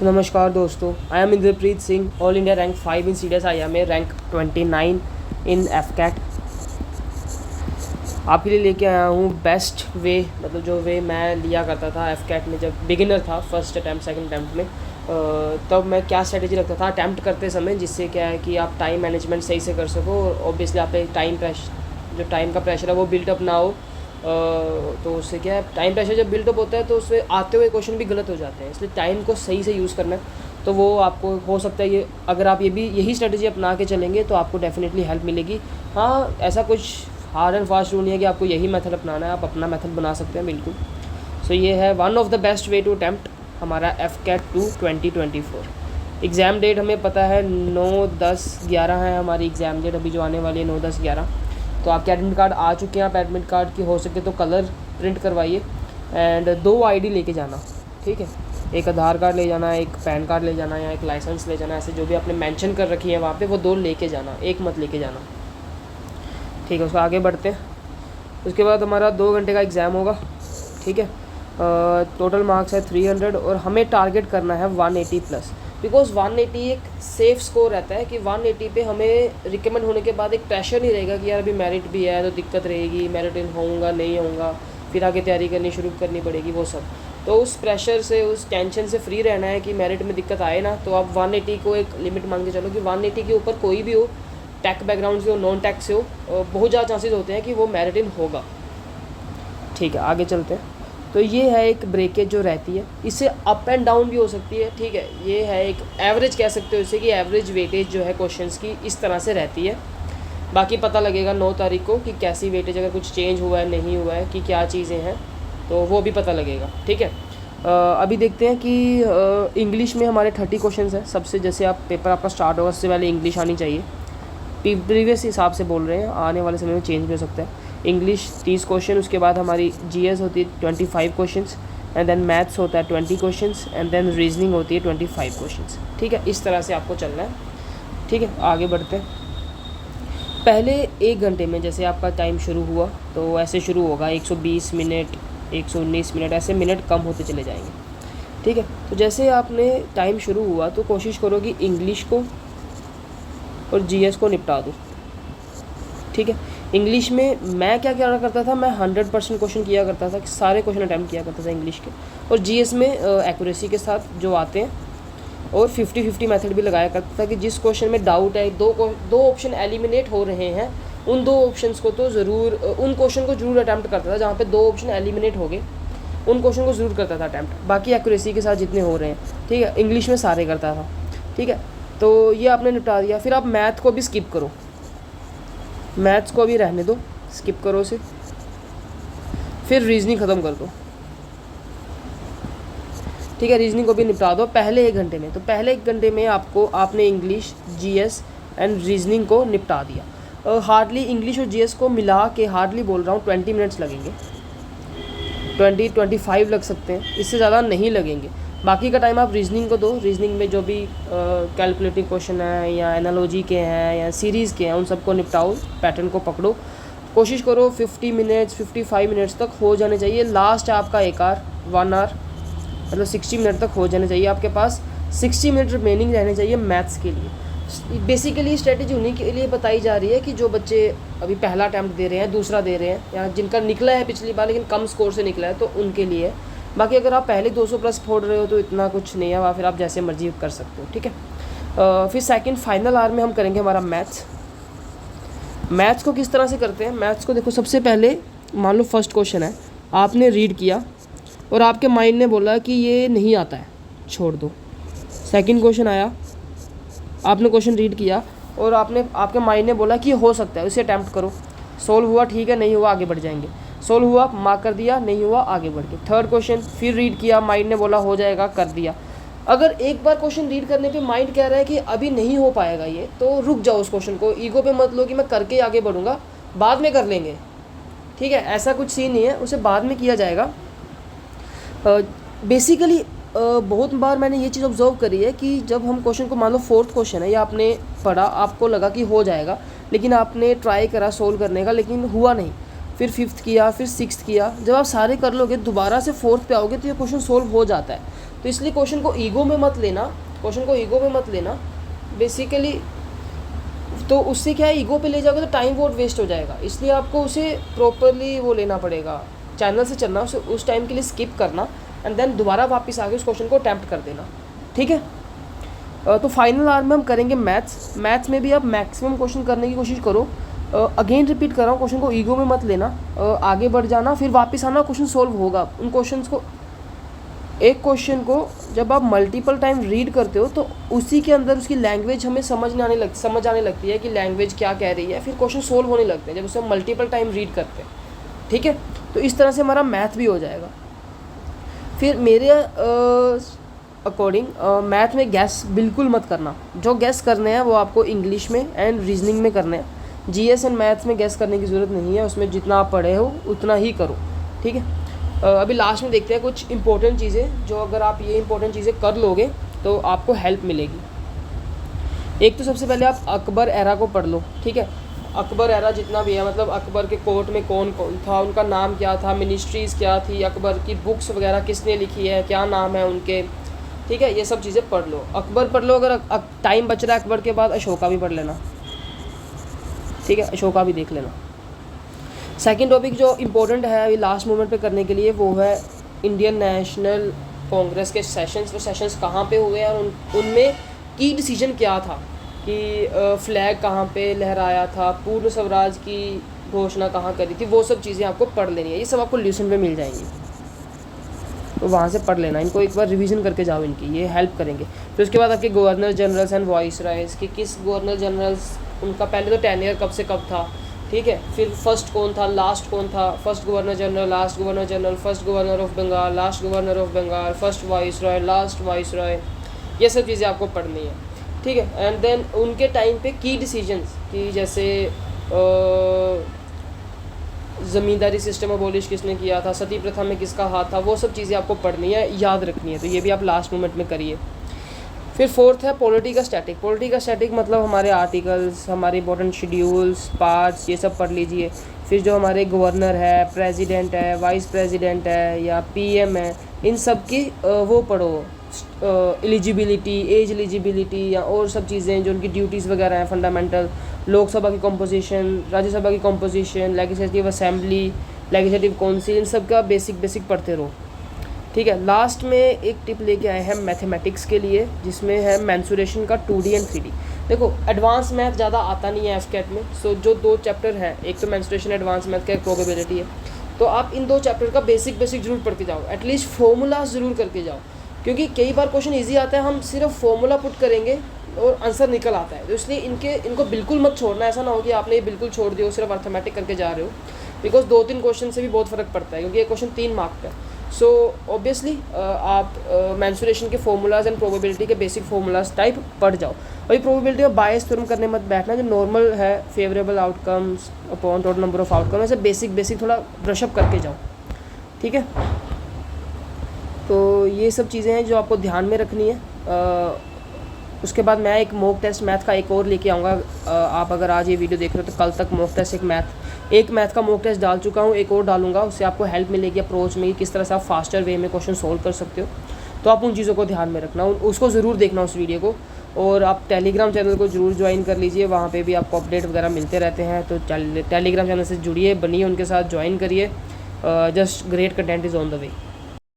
तो नमस्कार दोस्तों, I am Inderpreet Singh, all India rank 5 in CSIR में रैंक 29 इन FCAT। आपके लिए लेके आया हूँ बेस्ट वे, मतलब जो वे मैं लिया करता था FCAT में जब बिगिनर था, फर्स्ट अटैम्प्ट सेकंड अटैम्प्ट में। तब मैं क्या स्ट्रेटजी रखता था अटैम्प्ट करते समय, जिससे क्या है कि आप टाइम मैनेजमेंट सही से कर सको और ऑब्वियसली आप पे जो टाइम का प्रेशर है वो बिल्टअप ना हो। तो उससे क्या है, टाइम प्रेशर जब बिल्डअप होता है तो उससे आते हुए क्वेश्चन भी गलत हो जाते हैं, इसलिए टाइम को सही से यूज़ करना है। तो वो आपको हो सकता है ये, अगर आप यही स्ट्रेटजी अपना के चलेंगे तो आपको डेफिनेटली हेल्प मिलेगी। हाँ, ऐसा कुछ हार्ड एंड फास्ट रूल नहीं है कि आपको यही मेथड अपनाना है, आप अपना मेथड बना सकते हैं बिल्कुल। सो ये है one of the best way to attempt हमारा FCAT 2 2024। एग्ज़ाम डेट हमें पता है 9, 10, 11 है हमारी एग्ज़ाम डेट अभी जो आने वाली है 9, 10, 11। तो आपके एडमिट कार्ड आ चुके हैं, आप एडमिट कार्ड की हो सके तो कलर प्रिंट करवाइए एंड 2 ID लेके जाना, ठीक है। एक आधार कार्ड ले जाना, एक पैन कार्ड ले जाना या एक लाइसेंस ले जाना, ऐसे जो भी आपने मेंशन कर रखी है वहाँ पे वो 2 लेके जाना, एक मत लेके जाना, ठीक है। उसको आगे बढ़ते हैं। उसके बाद हमारा 2 घंटे का एग्ज़ाम होगा, ठीक है। टोटल मार्क्स है 300 और हमें टारगेट करना है 180 प्लस, बिकॉज 180 एक सेफ़ स्कोर रहता है कि 180 पे हमें रिकमेंड होने के बाद एक प्रेशर नहीं रहेगा कि यार अभी मेरिट भी है तो दिक्कत रहेगी, मेरिट इन होऊंगा नहीं होऊंगा, फिर आगे तैयारी शुरू करनी पड़ेगी, वो सब। तो उस प्रेशर से, उस टेंशन से फ्री रहना है कि मेरिट में दिक्कत आए ना, तो आप 180 को एक लिमिट मान के चलो कि 180 के ऊपर कोई भी हो, टेक बैकग्राउंड से हो, नॉन टेक से हो, बहुत ज़्यादा चांसेस होते हैं कि वो मेरिट इन होगा, ठीक है। आगे चलते हैं। तो ये है एक ब्रेकेज जो रहती है, इससे अप एंड डाउन भी हो सकती है, ठीक है। ये है एक एवरेज कह सकते हो इसे, कि एवरेज वेटेज जो है क्वेश्चंस की इस तरह से रहती है। बाकी पता लगेगा 9 तारीख को कि कैसी वेटेज, अगर कुछ चेंज हुआ है नहीं हुआ है, कि क्या चीज़ें हैं, तो वो भी पता लगेगा, ठीक है। अभी देखते हैं कि इंग्लिश में हमारे 30 क्वेश्चन हैं सबसे। जैसे आप पेपर आपका स्टार्ट होगा उससे पहले इंग्लिश आनी चाहिए, प्रीवियस हिसाब से बोल रहे हैं, आने वाले समय में चेंज भी हो सकता है। इंग्लिश 30 क्वेश्चन, उसके बाद हमारी GS होती है 25 क्वेश्चंस, एंड देन मैथ्स होता है 20 क्वेश्चंस, एंड देन रीजनिंग होती है 25 क्वेश्चंस, ठीक है। इस तरह से आपको चलना है, ठीक है। आगे बढ़ते हैं। पहले 1 घंटे में जैसे आपका टाइम शुरू हुआ तो ऐसे शुरू होगा 120 मिनट, 119 मिनट, ऐसे मिनट कम होते चले जाएंगे, ठीक है। तो जैसे आपने टाइम शुरू हुआ तो कोशिश करो कि इंग्लिश को और GS को निपटा दो, ठीक है। इंग्लिश में मैं क्या करता था, मैं 100% क्वेश्चन किया करता था, कि सारे क्वेश्चन अटैम्प्ट किया करता था इंग्लिश के, और GS में एक्यूरेसी के साथ जो आते हैं, और 50-50 मेथड भी लगाया करता था कि जिस क्वेश्चन में डाउट है, दो ऑप्शन एलिमिनेट हो रहे हैं, उन 2 ऑप्शंस को तो ज़रूर, उन क्वेश्चन को ज़रूर अटैम्प्ट करता था जहाँ पे 2 ऑप्शन एलिमिनेट हो गए, उन क्वेश्चन को ज़रूर करता था अटैम्प्ट, बाकी एक्यूरेसी के साथ जितने हो रहे हैं, ठीक है। इंग्लिश में सारे करता था, ठीक है। तो ये आपने निपटा दिया। फिर आप मैथ को भी स्किप करो, मैथ्स को भी रहने दो, स्किप करो उसे। फिर रीजनिंग ख़त्म कर दो, ठीक है। रीजनिंग को भी निपटा दो पहले 1 घंटे में। तो पहले 1 घंटे में आपने इंग्लिश, GS एंड रीजनिंग को निपटा दिया। हार्डली इंग्लिश और GS को मिला के, हार्डली बोल रहा हूँ, 20 मिनट्स लगेंगे, 20-25 लग सकते हैं, इससे ज़्यादा नहीं लगेंगे। बाकी का टाइम आप रीजनिंग को दो। रीजनिंग में जो भी कैलकुलेटिव क्वेश्चन है या एनालॉजी के हैं या सीरीज़ के हैं, उन सबको निपटाओ, पैटर्न को पकड़ो, कोशिश करो 50 मिनट्स 55 मिनट्स तक हो जाने चाहिए। लास्ट आपका 1 आवर मतलब 60 मिनट तक हो जाने चाहिए। आपके पास 60 मिनट रिमेनिंग रहने चाहिए मैथ्स के लिए। बेसिकली स्ट्रेटेजी उन्हीं के लिए बताई जा रही है कि जो बच्चे अभी पहला अटैम्प्ट दे रहे हैं, दूसरा दे रहे हैं, या जिनका निकला है पिछली बार लेकिन कम स्कोर से निकला है, तो उनके लिए। बाकी अगर आप पहले 200 प्लस फोड़ रहे हो तो इतना कुछ नहीं है, वहाँ फिर आप जैसे मर्जी कर सकते हो, ठीक है। फिर सेकंड फाइनल आवर में हम करेंगे हमारा मैथ्स को किस तरह से करते हैं। मैथ्स को देखो, सबसे पहले मान लो फर्स्ट क्वेश्चन है, आपने रीड किया और आपके माइंड ने बोला कि ये नहीं आता है, छोड़ दो। सेकंड क्वेश्चन आया, आपने क्वेश्चन रीड किया और आपके माइंड ने बोला कि ये हो सकता है, उसे अटैम्प्ट करो। सोल्व हुआ, ठीक है, नहीं हुआ आगे बढ़ जाएंगे। सोल्व हुआ, मार्क कर दिया, नहीं हुआ आगे बढ़ के। थर्ड क्वेश्चन फिर रीड किया, माइंड ने बोला हो जाएगा, कर दिया। अगर एक बार क्वेश्चन रीड करने पे माइंड कह रहा है कि अभी नहीं हो पाएगा ये, तो रुक जाओ उस क्वेश्चन को, ईगो पे मत लो कि मैं करके आगे बढ़ूँगा, बाद में कर लेंगे, ठीक है। ऐसा कुछ सीन नहीं है, उसे बाद में किया जाएगा। बेसिकली बहुत बार मैंने ये चीज़ ऑब्जर्व करी है कि जब हम क्वेश्चन को, मान लो 4th क्वेश्चन है या आपने पढ़ा, आपको लगा कि हो जाएगा, लेकिन आपने ट्राई करा सोल्व करने का, लेकिन हुआ नहीं, फिर 5th किया, फिर 6th किया, जब आप सारे कर लोगे दोबारा से 4th पे आओगे तो ये क्वेश्चन सोल्व हो जाता है। तो इसलिए क्वेश्चन को ईगो में मत लेना बेसिकली। तो उससे क्या है, ईगो पे ले जाओगे तो टाइम बहुत वेस्ट हो जाएगा, इसलिए आपको उसे प्रॉपरली वो लेना पड़ेगा, चैनल से चलना, उस टाइम के लिए स्किप करना एंड देन दोबारा वापस आके उस क्वेश्चन को अटैम्प्ट कर देना, ठीक है। तो फाइनल आवर में हम करेंगे मैथ्स में भी आप मैक्सिमम क्वेश्चन करने की कोशिश करो। अगेन रिपीट कर रहा हूँ, क्वेश्चन को ईगो में मत लेना, आगे बढ़ जाना, फिर वापस आना, क्वेश्चन सॉल्व होगा। उन क्वेश्चंस को, एक क्वेश्चन को जब आप मल्टीपल टाइम रीड करते हो तो उसी के अंदर उसकी लैंग्वेज हमें समझ आने लगती है कि लैंग्वेज क्या कह रही है, फिर क्वेश्चन सोल्व होने लगते हैं जब उसे हम मल्टीपल टाइम रीड करते हैं, ठीक है। तो इस तरह से हमारा मैथ भी हो जाएगा। फिर मेरे अकॉर्डिंग मैथ में गैस बिल्कुल मत करना, जो गैस करने हैं वो आपको इंग्लिश में एंड रीजनिंग में करने हैं। जीएस एंड मैथ्स में गैस करने की ज़रूरत नहीं है, उसमें जितना आप पढ़े हो उतना ही करो, ठीक है। अभी लास्ट में देखते हैं कुछ इंपॉर्टेंट चीज़ें, जो अगर आप ये इंपॉर्टेंट चीज़ें कर लोगे तो आपको हेल्प मिलेगी। एक तो सबसे पहले आप अकबर एरा को पढ़ लो, ठीक है। अकबर एरा जितना भी है, मतलब अकबर के कोर्ट में कौन कौन था, उनका नाम क्या था, मिनिस्ट्रीज़ क्या थी, अकबर की बुक्स वगैरह किसने लिखी है, क्या नाम है उनके, ठीक है। ये सब चीज़ें पढ़ लो, अकबर पढ़ लो। अगर टाइम बच रहा है अकबर के बाद अशोका भी पढ़ लेना, ठीक है, अशोका भी देख लेना। सेकंड टॉपिक जो इम्पोर्टेंट है अभी लास्ट मोमेंट पे करने के लिए, वो है इंडियन नेशनल कांग्रेस के सेशंस। वो सेशंस कहाँ पे हुए और उनमें की डिसीजन क्या था, कि फ्लैग कहाँ पे लहराया था, पूर्ण स्वराज की घोषणा कहाँ करी थी, वो सब चीज़ें आपको पढ़ लेनी है। ये सब आपको ल्यूसन पे मिल जाएंगी, तो वहाँ से पढ़ लेना, इनको एक बार रिवीजन करके जाओ, इनकी ये हेल्प करेंगे। फिर उसके बाद आपके governor generals and voice rise, कि किस गवर्नर जनरल्स, उनका पहले तो टेन्योर कब से कब था, ठीक है। फिर फर्स्ट कौन था, लास्ट कौन था, first governor general, last governor general, first governor of Bengal, last governor of Bengal, first viceroy, last viceroy, ये सब चीज़ें आपको पढ़नी है, ठीक है। एंड देन उनके टाइम पे की डिसीजंस, कि जैसे ज़मींदारी सिस्टम अबॉलिश किसने किया था, सती प्रथा में किसका हाथ था, वो सब चीज़ें आपको पढ़नी है, याद रखनी है, तो ये भी आप लास्ट मोमेंट में करिए। फिर फोर्थ है पॉलिटी का स्टैटिक, मतलब हमारे आर्टिकल्स, हमारे इंपॉर्टेंट शेड्यूल्स, पार्ट्स, ये सब पढ़ लीजिए। फिर जो हमारे गवर्नर है, प्रेसिडेंट है, वाइस प्रेसिडेंट है या पीएम है, इन सब की वो पढ़ो, एलिजिबिलिटी, एज एलिजिबिलिटी या और सब चीज़ें जो उनकी ड्यूटीज़ वगैरह हैं फंडामेंटल, लोकसभा की कॉम्पोजिशन, राज्यसभा की composition, legislative assembly, legislative council, इन सब का बेसिक पढ़ते रहो, ठीक है। लास्ट में एक टिप लेके आए हैं मैथमेटिक्स के लिए, जिसमें है मेंसुरेशन का 2D एंड 3D। देखो एडवांस मैथ ज़्यादा आता नहीं है एफकेट में, सो जो 2 चैप्टर हैं, एक तो मेंसुरेशन एडवांस मैथ का, एक प्रोबेबिलिटी है, तो आप इन 2 चैप्टर का बेसिक ज़रूर पढ़ के जाओ, एटलीस्ट फॉर्मूलाज ज़रूर करके जाओ, क्योंकि कई बार क्वेश्चन ईजी आता है, हम सिर्फ फॉर्मूला पुट करेंगे और आंसर निकल आता है, तो इसलिए इनको बिल्कुल मत छोड़ना। ऐसा ना हो कि आपने ये बिल्कुल छोड़ दिया, सिर्फ अर्थमेटिक करके जा रहे हो, बिकॉज 2-3 क्वेश्चन से भी बहुत फ़र्क पड़ता है, क्योंकि ये क्वेश्चन 3 मार्क का है। सो ऑब्वियसली आप मेंसुरेशन के फॉर्मूलाज एंड प्रोबेबिलिटी के बेसिक फॉर्मूलाज टाइप पढ़ जाओ। अभी प्रोबेबिलिटी में बायस थ्योरम करने मत बैठना, जो नॉर्मल है, favourable outcomes upon total number of outcome, ऐसे बेसिक थोड़ा ब्रशअप करके जाओ, ठीक है। तो ये सब चीज़ें हैं जो आपको ध्यान में रखनी है। उसके बाद मैं एक मॉक टेस्ट मैथ का एक और लेके आऊँगा। आप अगर आज ये वीडियो देख रहे हो तो कल तक मॉक टेस्ट एक मैथ का मॉक टेस्ट डाल चुका हूँ, एक और डालूंगा, उससे आपको हेल्प मिलेगी अप्रोच में, किस तरह से आप फास्टर वे में क्वेश्चन सोल्व कर सकते हो। तो आप उन चीज़ों को ध्यान में रखना, उसको ज़रूर देखना उस वीडियो को, और आप टेलीग्राम चैनल को ज़रूर ज्वाइन कर लीजिए, वहाँ पे भी आपको अपडेट वगैरह मिलते रहते हैं। तो टेलीग्राम चैनल से जुड़िए, बनिए, उनके साथ ज्वाइन करिए। Just great content is on the way.